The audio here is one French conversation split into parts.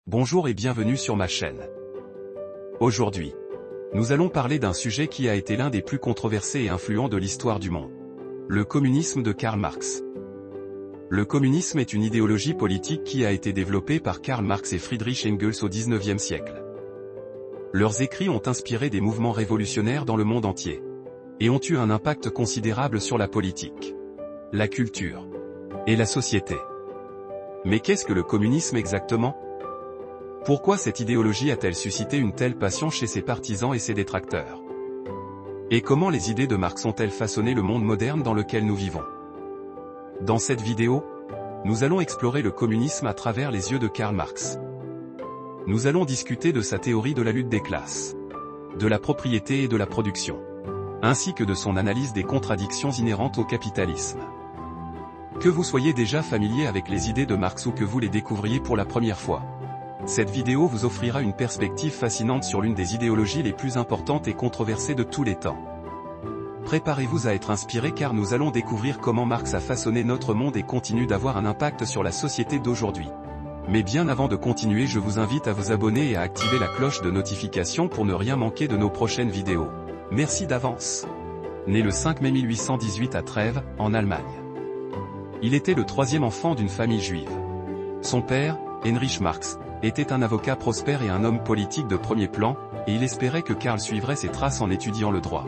Bonjour et bienvenue sur ma chaîne. Aujourd'hui, nous allons parler d'un sujet qui a été l'un des plus controversés et influents de l'histoire du monde. Le communisme de Karl Marx. Le communisme est une idéologie politique qui a été développée par Karl Marx et Friedrich Engels au XIXe siècle. Leurs écrits ont inspiré des mouvements révolutionnaires dans le monde entier, et ont eu un impact considérable sur la politique, la culture et la société. Mais qu'est-ce que le communisme exactement ? Pourquoi cette idéologie a-t-elle suscité une telle passion chez ses partisans et ses détracteurs? Et comment les idées de Marx ont-elles façonné le monde moderne dans lequel nous vivons? Dans cette vidéo, nous allons explorer le communisme à travers les yeux de Karl Marx. Nous allons discuter de sa théorie de la lutte des classes, de la propriété et de la production, ainsi que de son analyse des contradictions inhérentes au capitalisme. Que vous soyez déjà familier avec les idées de Marx ou que vous les découvriez pour la première fois, cette vidéo vous offrira une perspective fascinante sur l'une des idéologies les plus importantes et controversées de tous les temps. Préparez-vous à être inspiré car nous allons découvrir comment Marx a façonné notre monde et continue d'avoir un impact sur la société d'aujourd'hui. Mais bien avant de continuer, je vous invite à vous abonner et à activer la cloche de notification pour ne rien manquer de nos prochaines vidéos. Merci d'avance. Né le 5 mai 1818 à Trèves, en Allemagne. Il était le troisième enfant d'une famille juive. Son père, Heinrich Marx, était un avocat prospère et un homme politique de premier plan, et il espérait que Karl suivrait ses traces en étudiant le droit.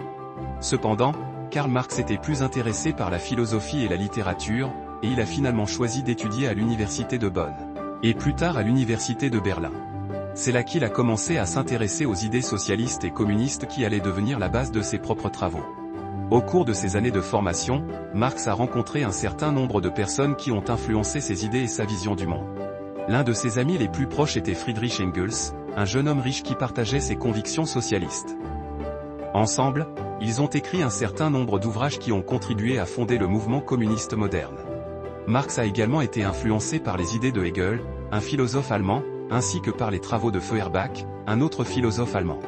Cependant, Karl Marx était plus intéressé par la philosophie et la littérature, et il a finalement choisi d'étudier à l'université de Bonn, et plus tard à l'université de Berlin. C'est là qu'il a commencé à s'intéresser aux idées socialistes et communistes qui allaient devenir la base de ses propres travaux. Au cours de ses années de formation, Marx a rencontré un certain nombre de personnes qui ont influencé ses idées et sa vision du monde. L'un de ses amis les plus proches était Friedrich Engels, un jeune homme riche qui partageait ses convictions socialistes. Ensemble, ils ont écrit un certain nombre d'ouvrages qui ont contribué à fonder le mouvement communiste moderne. Marx a également été influencé par les idées de Hegel, un philosophe allemand, ainsi que par les travaux de Feuerbach, un autre philosophe allemand.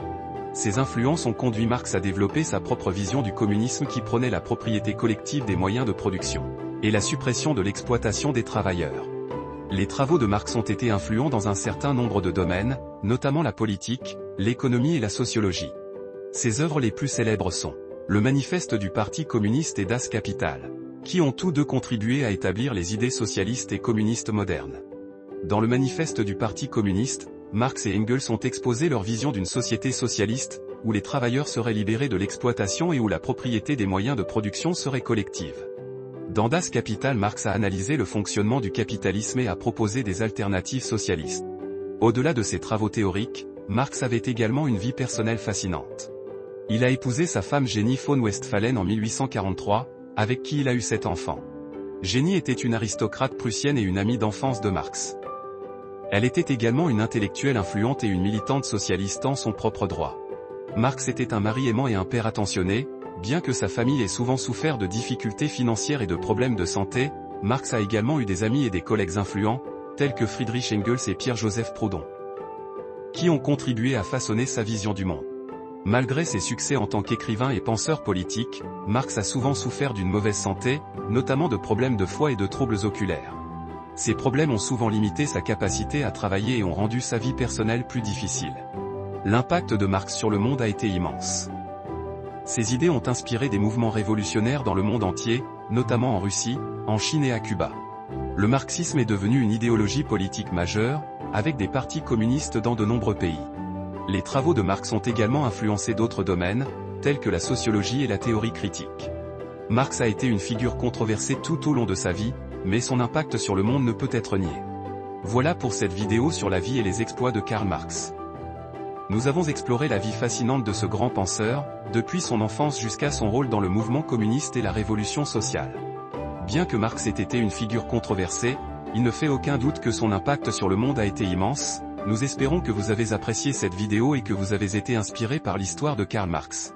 Ces influences ont conduit Marx à développer sa propre vision du communisme qui prônait la propriété collective des moyens de production, et la suppression de l'exploitation des travailleurs. Les travaux de Marx ont été influents dans un certain nombre de domaines, notamment la politique, l'économie et la sociologie. Ses œuvres les plus célèbres sont le Manifeste du Parti communiste et Das Kapital, qui ont tous deux contribué à établir les idées socialistes et communistes modernes. Dans le Manifeste du Parti communiste, Marx et Engels ont exposé leur vision d'une société socialiste, où les travailleurs seraient libérés de l'exploitation et où la propriété des moyens de production serait collective. Dans Das Kapital, Marx a analysé le fonctionnement du capitalisme et a proposé des alternatives socialistes. Au-delà de ses travaux théoriques, Marx avait également une vie personnelle fascinante. Il a épousé sa femme Jenny von Westphalen en 1843, avec qui il a eu 7 enfants. Jenny était une aristocrate prussienne et une amie d'enfance de Marx. Elle était également une intellectuelle influente et une militante socialiste en son propre droit. Marx était un mari aimant et un père attentionné. Bien que sa famille ait souvent souffert de difficultés financières et de problèmes de santé, Marx a également eu des amis et des collègues influents, tels que Friedrich Engels et Pierre-Joseph Proudhon, qui ont contribué à façonner sa vision du monde. Malgré ses succès en tant qu'écrivain et penseur politique, Marx a souvent souffert d'une mauvaise santé, notamment de problèmes de foie et de troubles oculaires. Ces problèmes ont souvent limité sa capacité à travailler et ont rendu sa vie personnelle plus difficile. L'impact de Marx sur le monde a été immense. Ses idées ont inspiré des mouvements révolutionnaires dans le monde entier, notamment en Russie, en Chine et à Cuba. Le marxisme est devenu une idéologie politique majeure, avec des partis communistes dans de nombreux pays. Les travaux de Marx ont également influencé d'autres domaines, tels que la sociologie et la théorie critique. Marx a été une figure controversée tout au long de sa vie, mais son impact sur le monde ne peut être nié. Voilà pour cette vidéo sur la vie et les exploits de Karl Marx. Nous avons exploré la vie fascinante de ce grand penseur, depuis son enfance jusqu'à son rôle dans le mouvement communiste et la révolution sociale. Bien que Marx ait été une figure controversée, il ne fait aucun doute que son impact sur le monde a été immense. Nous espérons que vous avez apprécié cette vidéo et que vous avez été inspiré par l'histoire de Karl Marx.